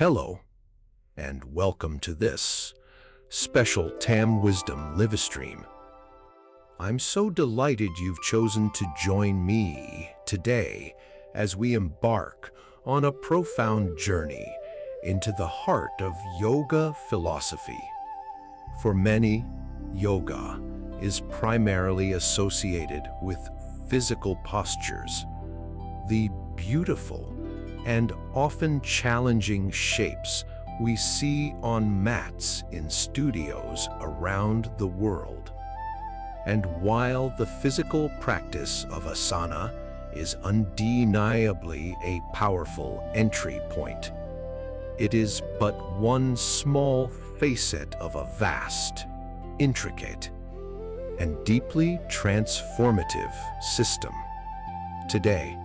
Hello, and welcome to this special TAM Wisdom live stream. I'm so delighted you've chosen to join me today as we embark on a profound journey into the heart of yoga philosophy. For many, yoga is primarily associated with physical postures, the beautiful and often challenging shapes we see on mats in studios around the world. And while the physical practice of asana is undeniably a powerful entry point, it is but one small facet of a vast, intricate, and deeply transformative system. Today,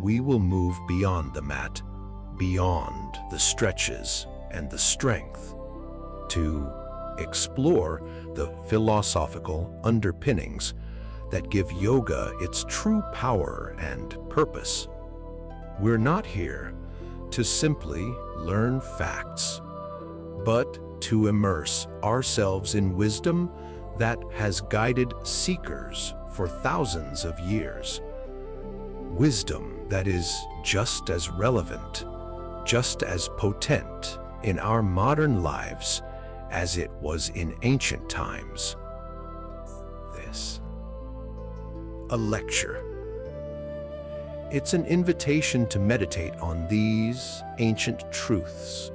we will move beyond the mat, beyond the stretches and the strength, to explore the philosophical underpinnings that give yoga its true power and purpose. We're not here to simply learn facts, but to immerse ourselves in wisdom that has guided seekers for thousands of years. Wisdom that is just as relevant, just as potent in our modern lives as it was in ancient times. This, a lecture. It's an invitation to meditate on these ancient truths,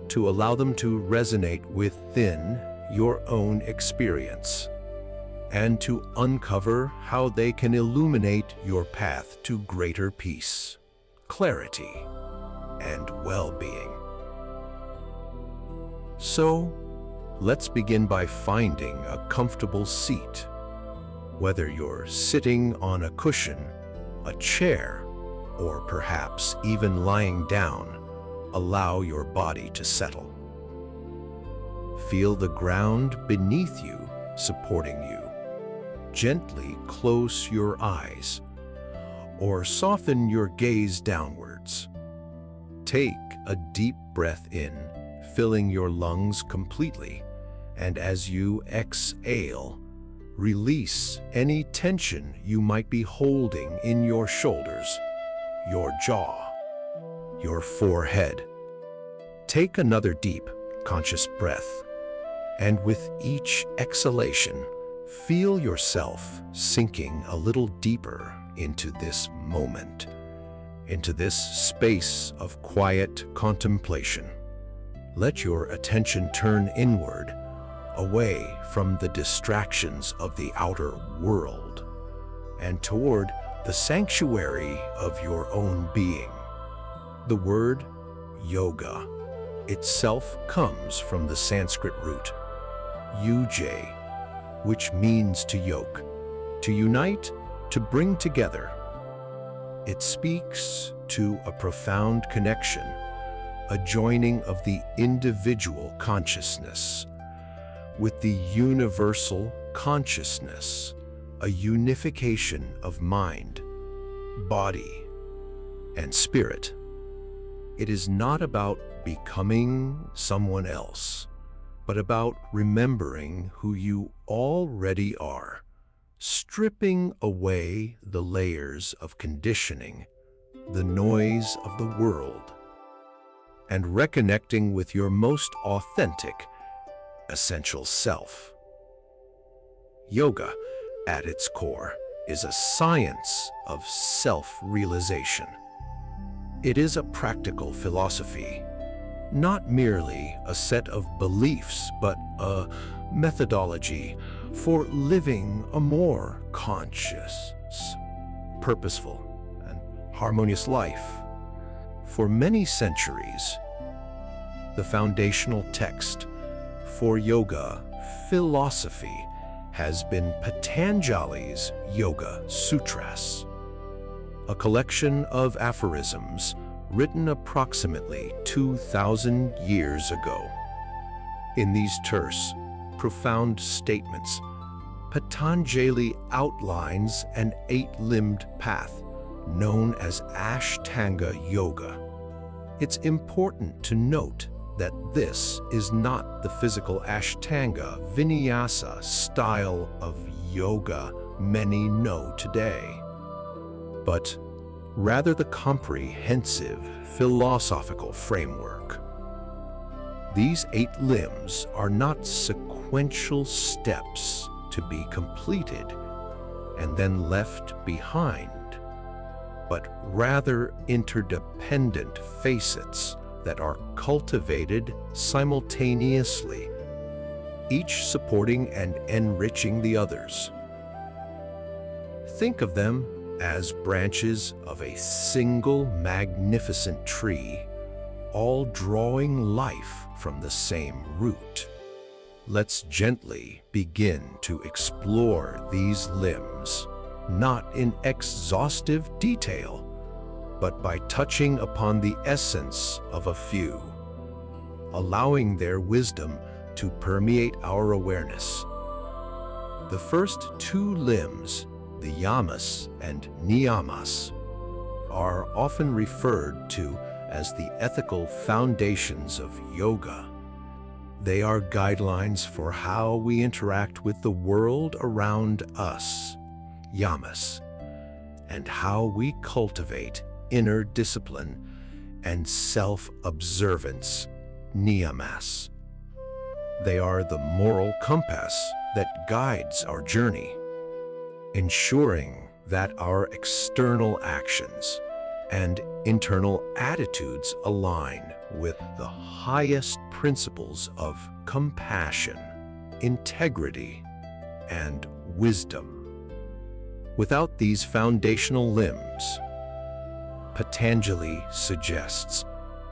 to allow them to resonate within your own experience, and to uncover how they can illuminate your path to greater peace, clarity, and well-being. So, let's begin by finding a comfortable seat. Whether you're sitting on a cushion, a chair, or perhaps even lying down, allow your body to settle. Feel the ground beneath you supporting you. Gently close your eyes or soften your gaze downwards. Take a deep breath in, filling your lungs completely, and as you exhale, release any tension you might be holding in your shoulders, your jaw, your forehead. Take another deep, conscious breath, and with each exhalation, feel yourself sinking a little deeper into this moment, into this space of quiet contemplation. Let your attention turn inward, away from the distractions of the outer world, and toward the sanctuary of your own being. The word yoga itself comes from the Sanskrit root yuj, which means to yoke, to unite, to bring together. It speaks to a profound connection, a joining of the individual consciousness with the universal consciousness, a unification of mind, body, and spirit. It is not about becoming someone else, but about remembering who you already are, stripping away the layers of conditioning, the noise of the world, and reconnecting with your most authentic, essential self. Yoga, at its core, is a science of self-realization. It is a practical philosophy, not merely a set of beliefs, but a methodology for living a more conscious, purposeful, and harmonious life. For many centuries, the foundational text for yoga philosophy has been Patanjali's Yoga Sutras, a collection of aphorisms written approximately 2,000 years ago. In these terse, profound statements, Patanjali outlines an eight-limbed path known as Ashtanga Yoga, It's important to note that this is not the physical Ashtanga Vinyasa style of yoga many know today, but rather the comprehensive philosophical framework. These 8 limbs are not sequential steps to be completed and then left behind, but rather interdependent facets that are cultivated simultaneously, each supporting and enriching the others. Think of them as branches of a single magnificent tree, all drawing life from the same root. Let's gently begin to explore these limbs, not in exhaustive detail, but by touching upon the essence of a few, allowing their wisdom to permeate our awareness. The first 2 limbs, the yamas and niyamas, are often referred to as the ethical foundations of yoga. They are guidelines for how we interact with the world around us, yamas, and how we cultivate inner discipline and self-observance, niyamas. They are the moral compass that guides our journey, ensuring that our external actions and internal attitudes align with the highest principles of compassion, integrity, and wisdom. Without these foundational limbs, Patanjali suggests,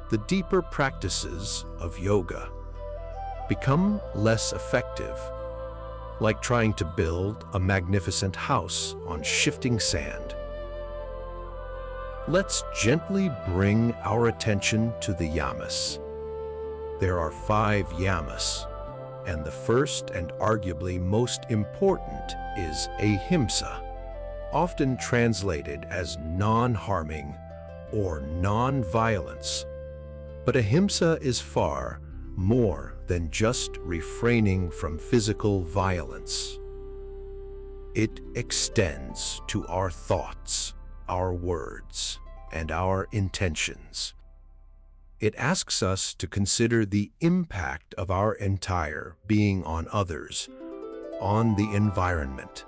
the deeper practices of yoga become less effective, like trying to build a magnificent house on shifting sand. Let's gently bring our attention to the yamas. There are 5 yamas, and the first and arguably most important is ahimsa, often translated as non-harming or non-violence. But ahimsa is far more than just refraining from physical violence. It extends to our thoughts, our words, and our intentions. It asks us to consider the impact of our entire being on others, on the environment,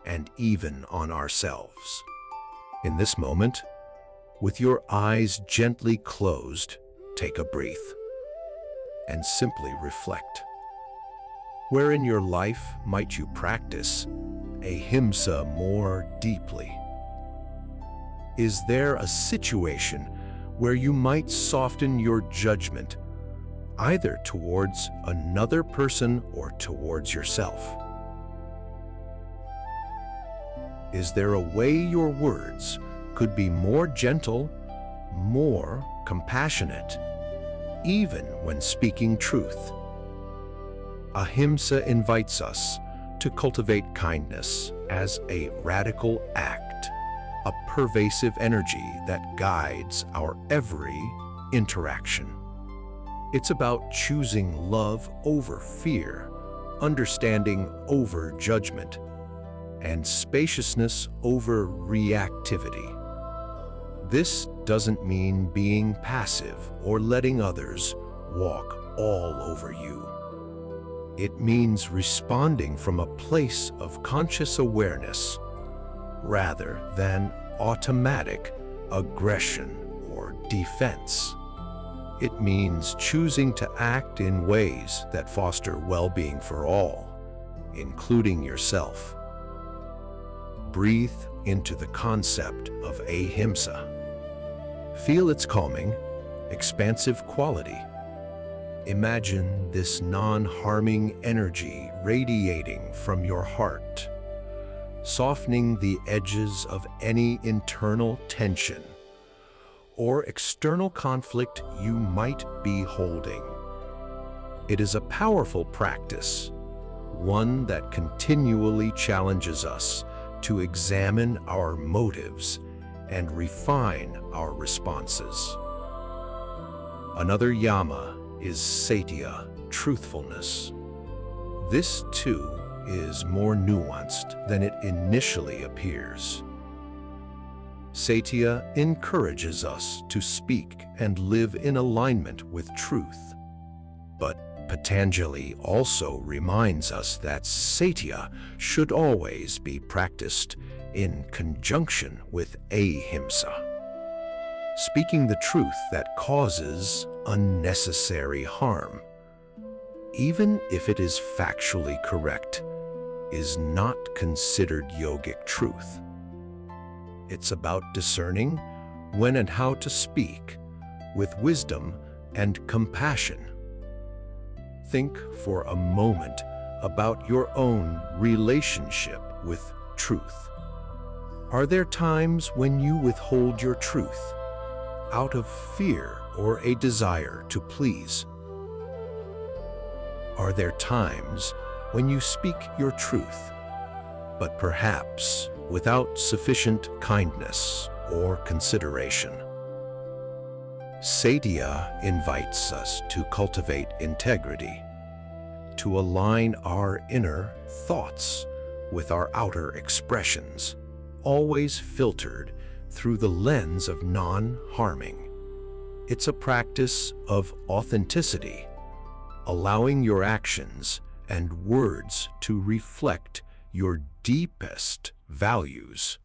and even on ourselves. In this moment, with your eyes gently closed, take a breath and simply reflect. Where in your life might you practice ahimsa more deeply? Is there a situation where you might soften your judgment, either towards another person or towards yourself? Is there a way your words could be more gentle, more compassionate, even when speaking truth? Ahimsa invites us to cultivate kindness as a radical act, a pervasive energy that guides our every interaction. It's about choosing love over fear, understanding over judgment, and spaciousness over reactivity. This doesn't mean being passive or letting others walk all over you. It means responding from a place of conscious awareness rather than automatic aggression or defense. It means choosing to act in ways that foster well-being for all, including yourself. Breathe into the concept of ahimsa. Feel its calming, expansive quality. Imagine this non-harming energy radiating from your heart, softening the edges of any internal tension or external conflict you might be holding. It is a powerful practice, one that continually challenges us to examine our motives and refine our responses. Another yama is satya, truthfulness. This too is more nuanced than it initially appears. Satya encourages us to speak and live in alignment with truth. But Patanjali also reminds us that satya should always be practiced in conjunction with ahimsa, speaking the truth that causes unnecessary harm, even if it is factually correct, is not considered yogic truth. It's about discerning when and how to speak with wisdom and compassion. Think for a moment about your own relationship with truth. Are there times when you withhold your truth out of fear or a desire to please? Are there times when you speak your truth, but perhaps without sufficient kindness or consideration? Satya invites us to cultivate integrity, to align our inner thoughts with our outer expressions, always filtered through the lens of non-harming. It's a practice of authenticity, allowing your actions and words to reflect your deepest values.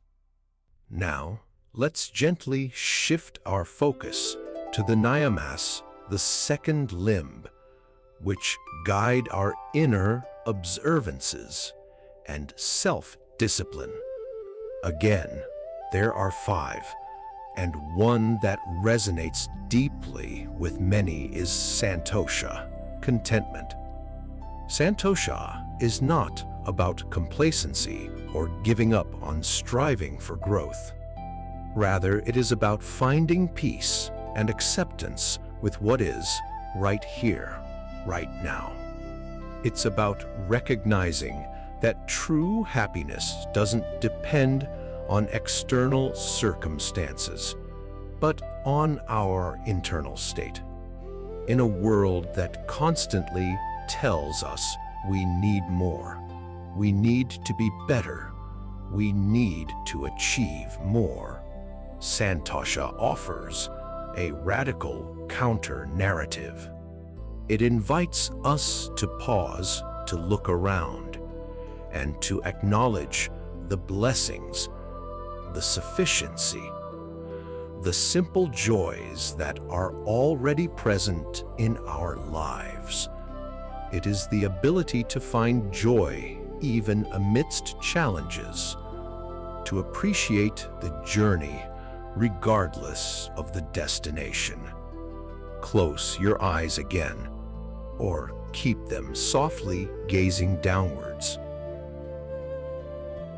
Now, let's gently shift our focus to the niyamas, the second limb, which guide our inner observances and self-discipline. Again, there are 5, and one that resonates deeply with many is santosha, contentment. Santosha is not about complacency or giving up on striving for growth. Rather, it is about finding peace and acceptance with what is right here, right now. It's about recognizing that true happiness doesn't depend on external circumstances, but on our internal state. In a world that constantly tells us we need more, we need to be better, we need to achieve more, Santosha offers a radical counter-narrative. It invites us to pause, to look around, and to acknowledge the blessings, the sufficiency, the simple joys that are already present in our lives. It is the ability to find joy even amidst challenges, to appreciate the journey regardless of the destination. Close your eyes again, or keep them softly gazing downwards.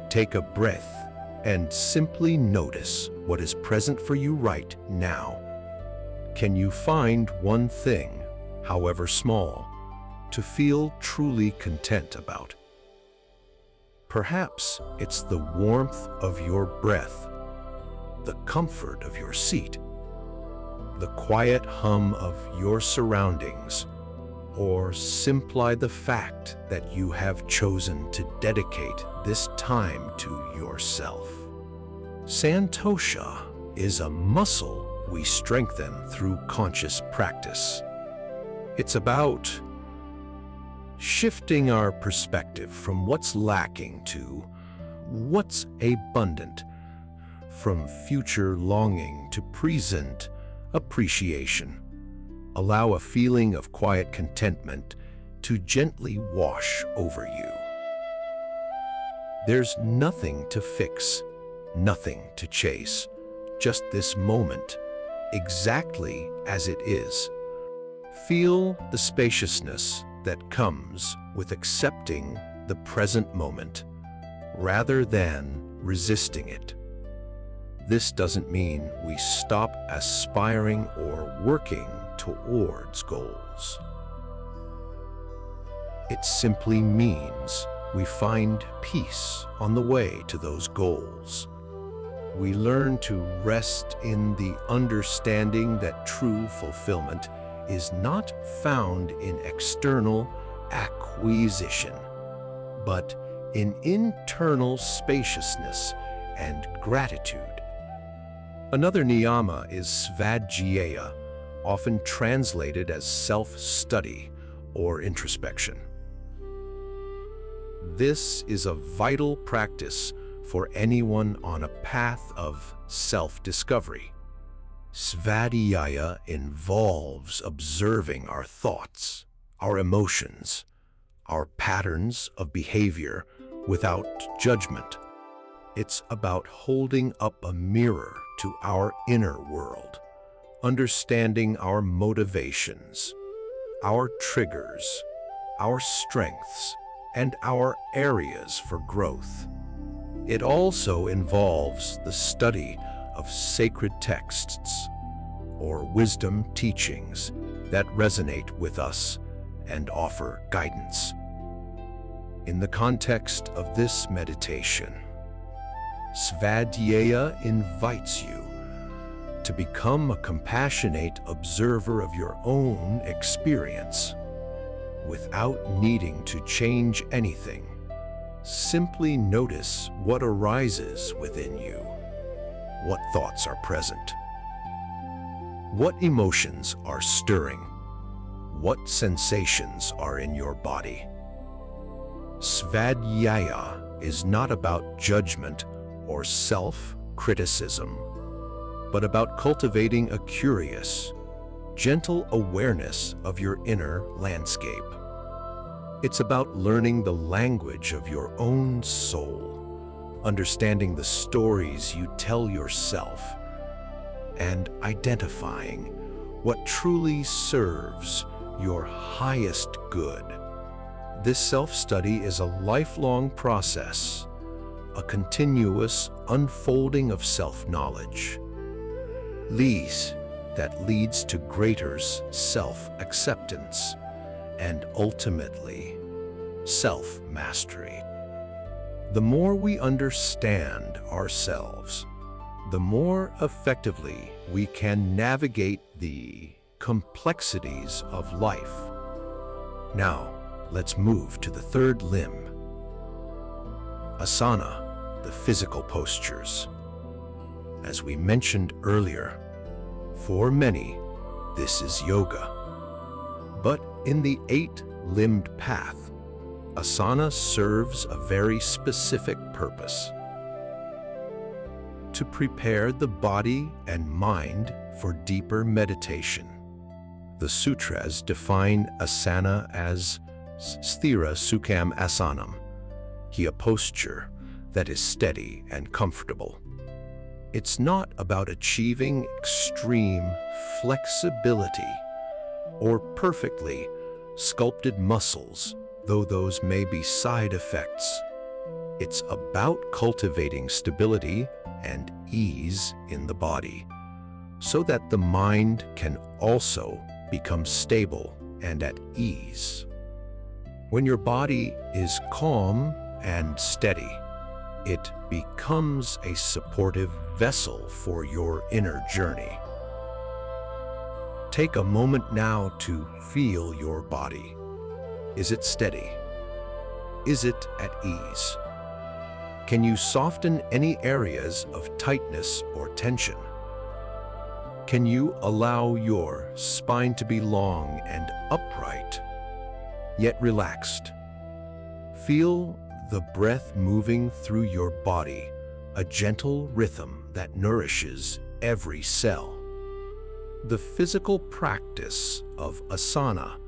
Take a breath and simply notice what is present for you right now. Can you find one thing, however small, to feel truly content about? Perhaps it's the warmth of your breath, the comfort of your seat, the quiet hum of your surroundings, or simply the fact that you have chosen to dedicate this time to yourself. Santosha is a muscle we strengthen through conscious practice. It's about shifting our perspective from what's lacking to what's abundant, from future longing to present appreciation. Allow a feeling of quiet contentment to gently wash over you. There's nothing to fix, nothing to chase, just this moment, exactly as it is. Feel the spaciousness that comes with accepting the present moment, rather than resisting it. This doesn't mean we stop aspiring or working towards goals. It simply means we find peace on the way to those goals. We learn to rest in the understanding that true fulfillment is not found in external acquisition, but in internal spaciousness and gratitude. Another niyama is svadhyaya, often translated as self-study or introspection. This is a vital practice for anyone on a path of self-discovery. Svadhyaya involves observing our thoughts, our emotions, our patterns of behavior without judgment. It's about holding up a mirror to our inner world, understanding our motivations, our triggers, our strengths, and our areas for growth. It also involves the study of sacred texts or wisdom teachings that resonate with us and offer guidance. In the context of this meditation, Svadhyaya invites you to become a compassionate observer of your own experience without needing to change anything. Simply notice what arises within you. What thoughts are present? What emotions are stirring? What sensations are in your body? Svadhyaya is not about judgment or self-criticism, but about cultivating a curious, gentle awareness of your inner landscape. It's about learning the language of your own soul, understanding the stories you tell yourself, and identifying what truly serves your highest good. This self-study is a lifelong process, a continuous unfolding of self-knowledge. That leads to greater self-acceptance and ultimately self-mastery. The more we understand ourselves, the more effectively we can navigate the complexities of life. Now, let's move to the third limb. Asana, the physical postures. As we mentioned earlier, for many, this is yoga. But in the eight-limbed path, asana serves a very specific purpose: to prepare the body and mind for deeper meditation. The sutras define asana as sthira sukham asanam, a posture that is steady and comfortable. It's not about achieving extreme flexibility or perfectly sculpted muscles, though those may be side effects. It's about cultivating stability and ease in the body, so that the mind can also become stable and at ease. When your body is calm and steady, it becomes a supportive vessel for your inner journey. Take a moment now to feel your body. Is it steady? Is it at ease? Can you soften any areas of tightness or tension? Can you allow your spine to be long and upright, yet relaxed? Feel the breath moving through your body, a gentle rhythm that nourishes every cell. The physical practice of asana,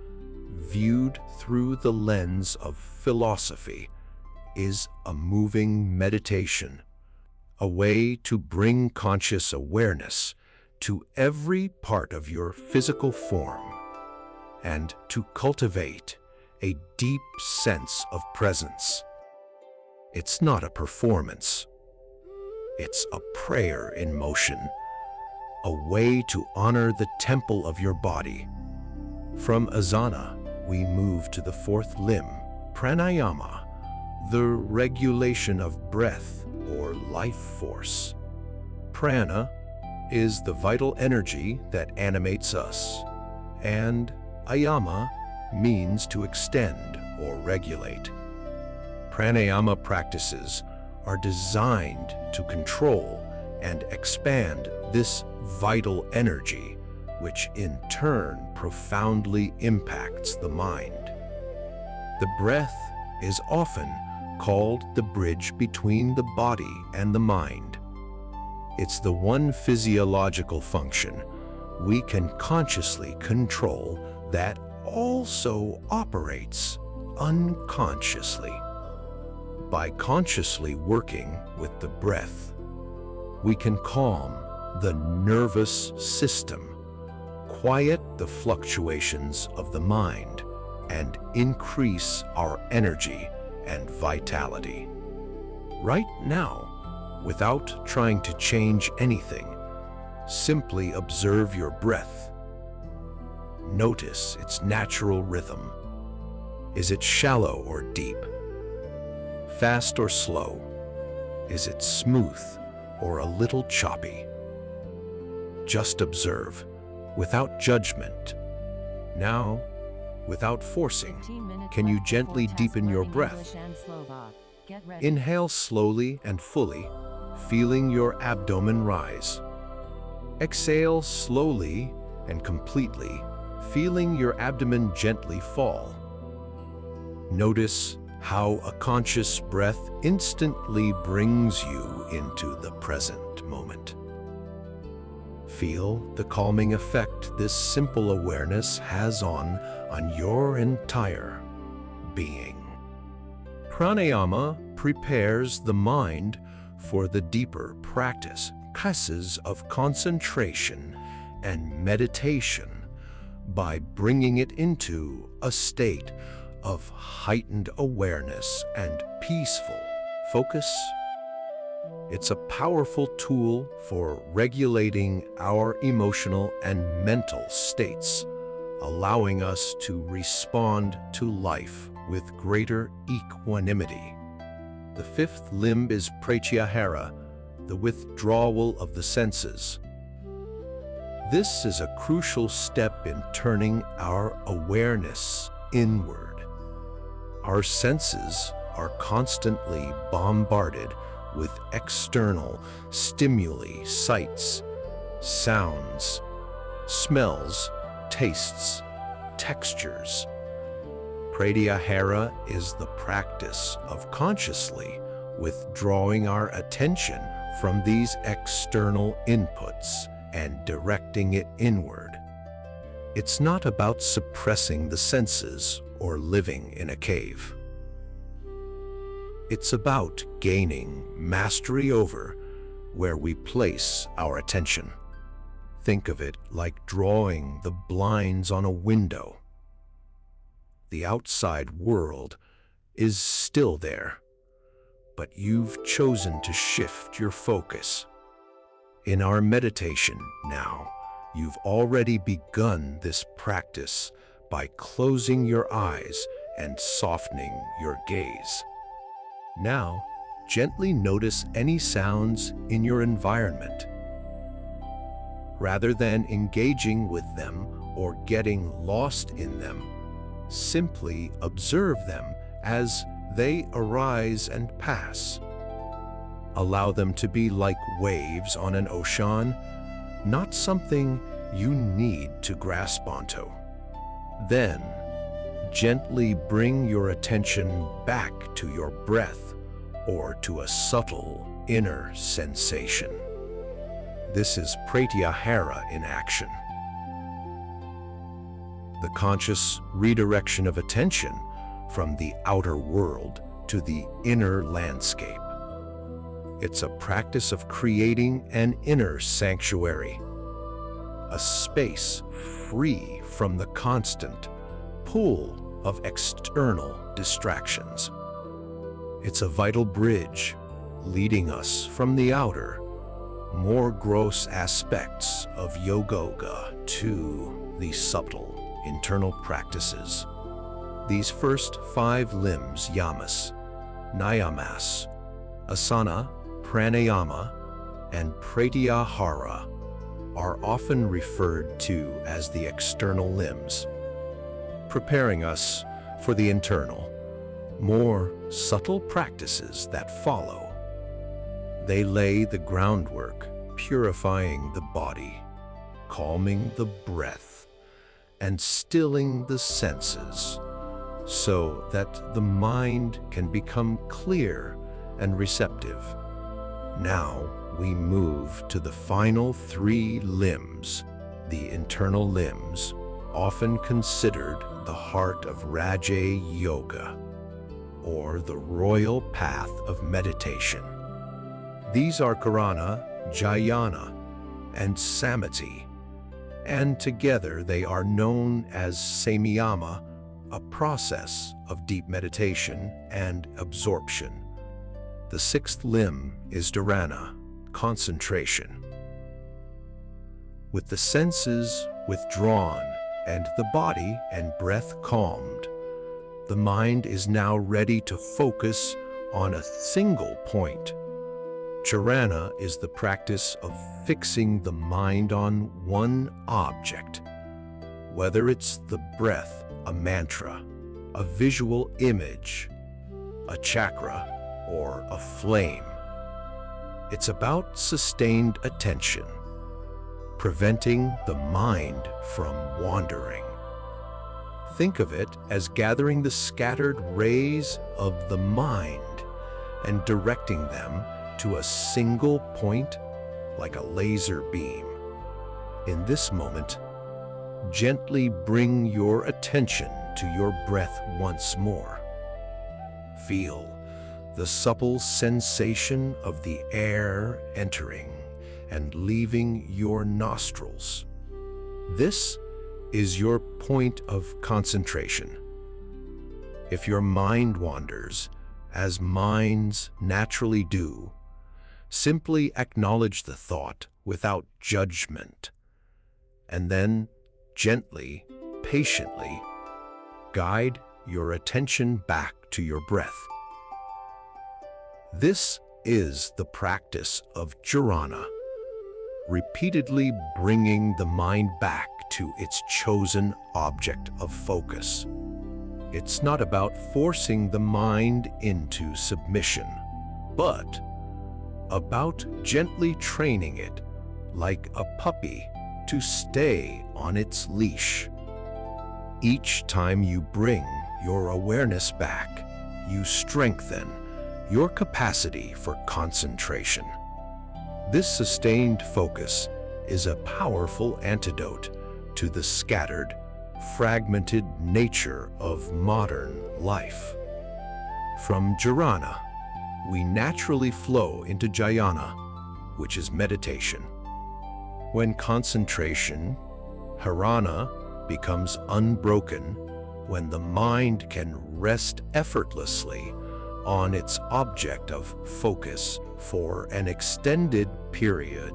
viewed through the lens of philosophy, is a moving meditation, a way to bring conscious awareness to every part of your physical form and to cultivate a deep sense of presence. It's not a performance. It's a prayer in motion, a way to honor the temple of your body. From asana, we move to the fourth limb, pranayama, the regulation of breath or life force. Prana is the vital energy that animates us and ayama means to extend or regulate. Pranayama practices are designed to control and expand this vital energy, which in turn profoundly impacts the mind. The breath is often called the bridge between the body and the mind. It's the one physiological function we can consciously control that also operates unconsciously. By consciously working with the breath, we can calm the nervous system, quiet the fluctuations of the mind, and increase our energy and vitality. Right now, without trying to change anything, simply observe your breath. Notice its natural rhythm. Is it shallow or deep? Fast or slow? Is it smooth or a little choppy? Just observe, without judgment. Now, without forcing, can you gently deepen your breath? Inhale slowly and fully, feeling your abdomen rise. Exhale slowly and completely, feeling your abdomen gently fall. Notice how a conscious breath instantly brings you into the present moment. Feel the calming effect this simple awareness has on your entire being. Pranayama prepares the mind for the deeper practices of concentration and meditation by bringing it into a state of heightened awareness and peaceful focus. It's a powerful tool for regulating our emotional and mental states, allowing us to respond to life with greater equanimity. The fifth limb is pratyahara, the withdrawal of the senses. This is a crucial step in turning our awareness inward. Our senses are constantly bombarded with external stimuli, sights, sounds, smells, tastes, textures. Pratyahara is the practice of consciously withdrawing our attention from these external inputs and directing it inward. It's not about suppressing the senses or living in a cave. It's about gaining mastery over where we place our attention. Think of it like drawing the blinds on a window. The outside world is still there, but you've chosen to shift your focus. In our meditation now, you've already begun this practice by closing your eyes and softening your gaze. Now, gently notice any sounds in your environment. Rather than engaging with them or getting lost in them, simply observe them as they arise and pass. Allow them to be like waves on an ocean, not something you need to grasp onto. Then, gently bring your attention back to your breath or to a subtle inner sensation. This is pratyahara in action. The conscious redirection of attention from the outer world to the inner landscape. It's a practice of creating an inner sanctuary, a space free from the constant pull of external distractions. It's a vital bridge leading us from the outer, more gross aspects of yoga to the subtle internal practices. These first 5 limbs, yamas, niyamas, asana, pranayama, and pratyahara, are often referred to as the external limbs, preparing us for the internal, more subtle practices that follow. They lay the groundwork, purifying the body, calming the breath, and stilling the senses, so that the mind can become clear and receptive. Now we move to the final three limbs, the internal limbs, often considered the heart of Raja Yoga, or the royal path of meditation. These are Karana, Jhana, and Samadhi, and together they are known as samyama, a process of deep meditation and absorption. The sixth limb is dharana, concentration. With the senses withdrawn and the body and breath calmed, the mind is now ready to focus on a single point. Dharana is the practice of fixing the mind on one object, whether it's the breath, a mantra, a visual image, a chakra, or a flame. It's about sustained attention, preventing the mind from wandering. Think of it as gathering the scattered rays of the mind and directing them to a single point like a laser beam. In this moment, gently bring your attention to your breath once more. Feel the supple sensation of the air entering and leaving your nostrils. This is your point of concentration. If your mind wanders, as minds naturally do, simply acknowledge the thought without judgment, and then gently, patiently, guide your attention back to your breath. This is the practice of dharana, repeatedly bringing the mind back to its chosen object of focus. It's not about forcing the mind into submission, but about gently training it, like a puppy, to stay on its leash. Each time you bring your awareness back, you strengthen your capacity for concentration. This sustained focus is a powerful antidote to the scattered, fragmented nature of modern life. From dharana, we naturally flow into jhana, which is meditation. When concentration, dharana, becomes unbroken, when the mind can rest effortlessly on its object of focus for an extended period,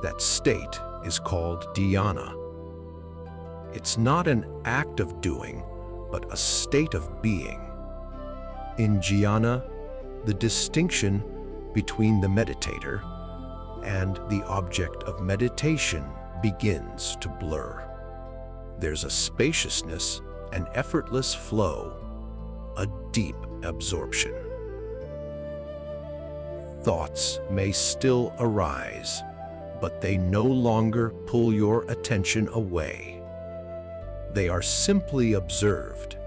that state is called dhyana. It's not an act of doing, but a state of being. In dhyana, the distinction between the meditator and the object of meditation begins to blur. There's a spaciousness, an effortless flow, a deep absorption. Thoughts may still arise, but they no longer pull your attention away. They are simply observed,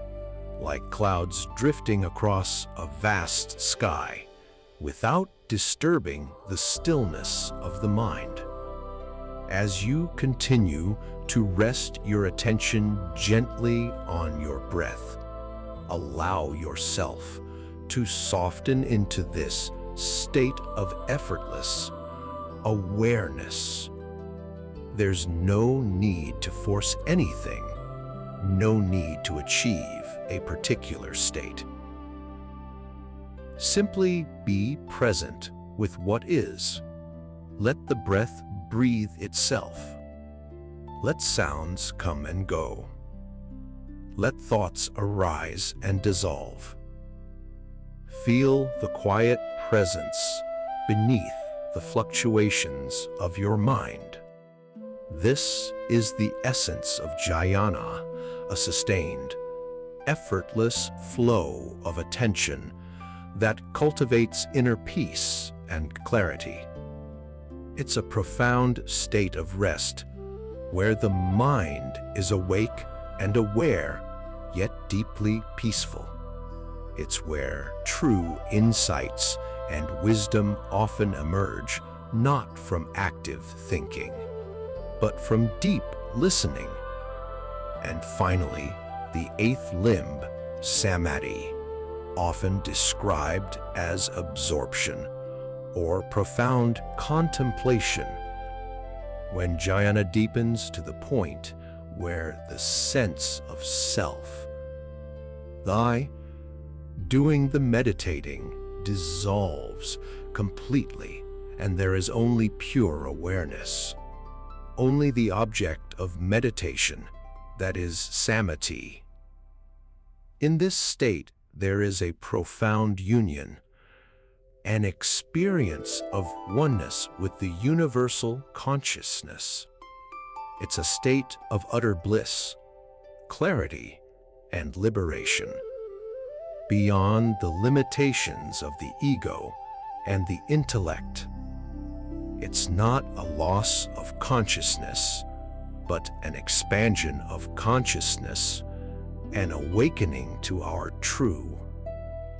like clouds drifting across a vast sky, without disturbing the stillness of the mind. As you continue to rest your attention gently on your breath, allow yourself to soften into this state of effortless awareness. There's no need to force anything, no need to achieve a particular state. Simply be present with what is. Let the breath breathe itself. Let sounds come and go. Let thoughts arise and dissolve. Feel the quiet presence beneath the fluctuations of your mind. This is the essence of jhana, a sustained, effortless flow of attention that cultivates inner peace and clarity. It's a profound state of rest where the mind is awake and aware, yet deeply peaceful. It's where true insights and wisdom often emerge, not from active thinking, but from deep listening. And finally, the eighth limb, samadhi, often described as absorption or profound contemplation, when jhana deepens to the point where the sense of self, thy, doing the meditating, dissolves completely, and there is only pure awareness. Only the object of meditation, that is samadhi. In this state, there is a profound union, an experience of oneness with the universal consciousness. It's a state of utter bliss, clarity, and liberation, beyond the limitations of the ego and the intellect. It's not a loss of consciousness, but an expansion of consciousness, an awakening to our true,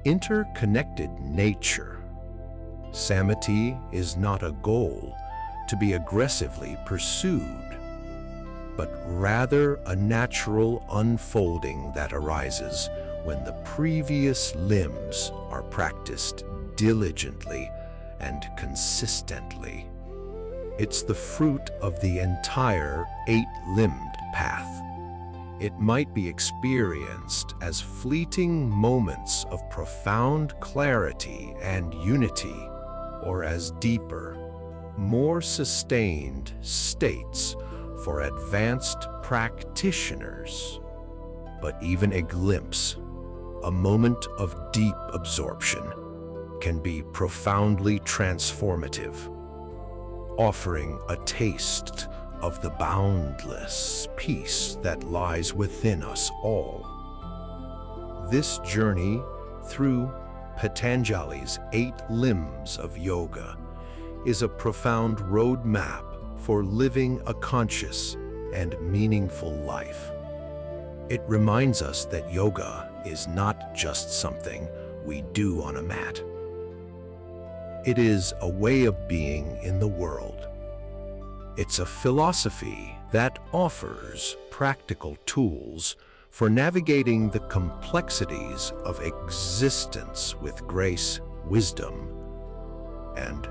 interconnected nature. Samadhi is not a goal to be aggressively pursued, but rather a natural unfolding that arises when the previous limbs are practiced diligently and consistently. It's the fruit of the entire eight-limbed path. It might be experienced as fleeting moments of profound clarity and unity, or as deeper, more sustained states for advanced practitioners. But even a glimpse, a moment of deep absorption, can be profoundly transformative, offering a taste of the boundless peace that lies within us all. This journey through Patanjali's 8 limbs of yoga is a profound roadmap for living a conscious and meaningful life. It reminds us that yoga is not just something we do on a mat. It is a way of being in the world. It's a philosophy that offers practical tools for navigating the complexities of existence with grace, wisdom, and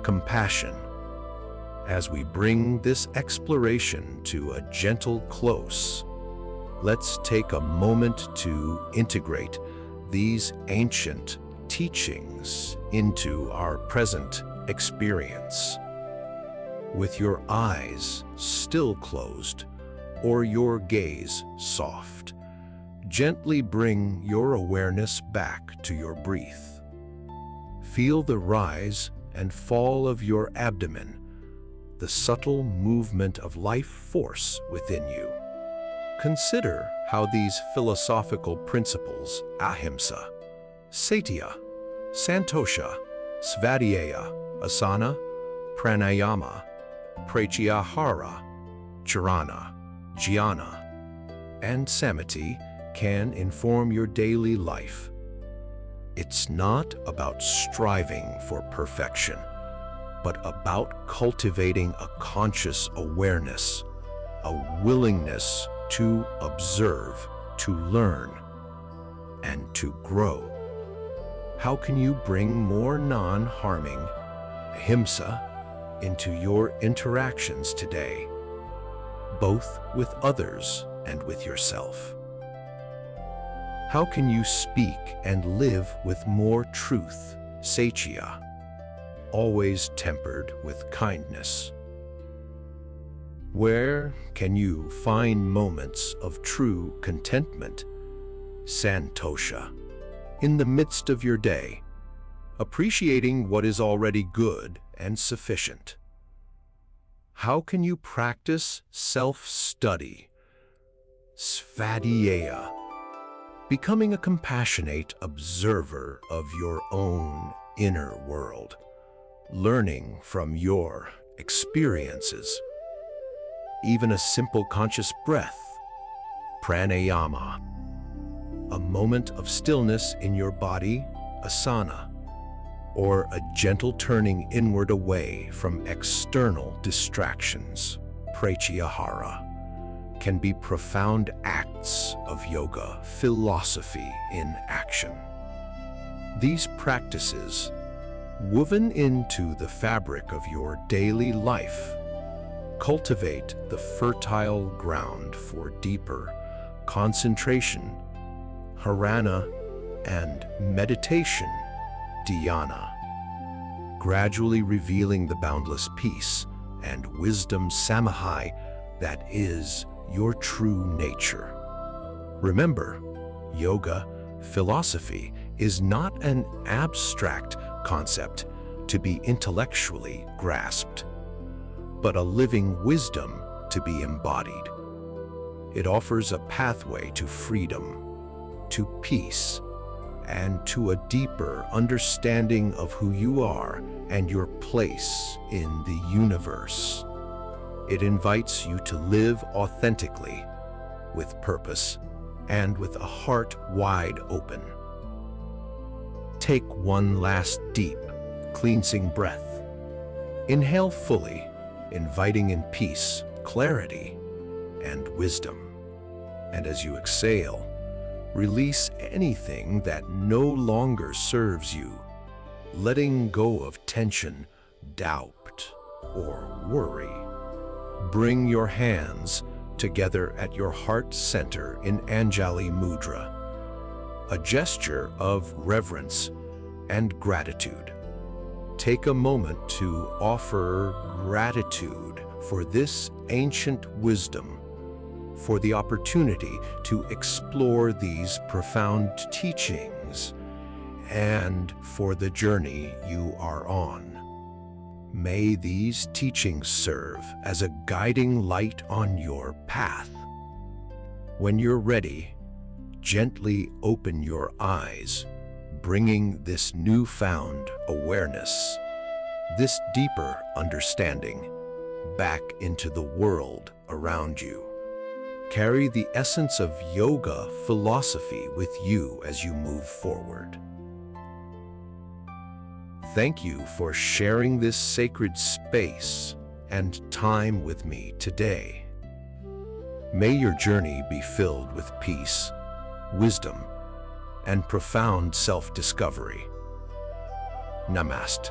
compassion. As we bring this exploration to a gentle close, let's take a moment to integrate these ancient teachings into our present experience. With your eyes still closed or your gaze soft, gently bring your awareness back to your breath. Feel the rise and fall of your abdomen, the subtle movement of life force within you. Consider how these philosophical principles, ahimsa, satya, santosha, svadhyaya, asana, pranayama, pratyahara, charana, jhana, and samadhi can inform your daily life. It's not about striving for perfection, but about cultivating a conscious awareness, a willingness to observe, to learn, and to grow. How can you bring more non-harming ahimsa into your interactions today, both with others and with yourself? How can you speak and live with more truth, satya, always tempered with kindness? Where can you find moments of true contentment, santosha, in the midst of your day, appreciating what is already good and sufficient? How can you practice self-study? Svadhisthana. Becoming a compassionate observer of your own inner world, learning from your experiences. Even a simple conscious breath, pranayama, a moment of stillness in your body, asana, or a gentle turning inward away from external distractions, pratyahara, can be profound acts of yoga philosophy in action. These practices, woven into the fabric of your daily life, cultivate the fertile ground for deeper concentration, dharana, and meditation, dhyana, gradually revealing the boundless peace and wisdom samahai that is your true nature. Remember, yoga philosophy is not an abstract concept to be intellectually grasped, but a living wisdom to be embodied. It offers a pathway to freedom, to peace, and to a deeper understanding of who you are and your place in the universe. It invites you to live authentically, with purpose, and with a heart wide open. Take one last deep, cleansing breath. Inhale fully, inviting in peace, clarity, and wisdom. And as you exhale, release anything that no longer serves you, letting go of tension, doubt, or worry. Bring your hands together at your heart center in Anjali Mudra, a gesture of reverence and gratitude. Take a moment to offer gratitude for this ancient wisdom, for the opportunity to explore these profound teachings, and for the journey you are on. May these teachings serve as a guiding light on your path. When you're ready, gently open your eyes, bringing this newfound awareness, this deeper understanding, back into the world around you. Carry the essence of yoga philosophy with you as you move forward. Thank you for sharing this sacred space and time with me today. May your journey be filled with peace, wisdom, and profound self-discovery. Namaste.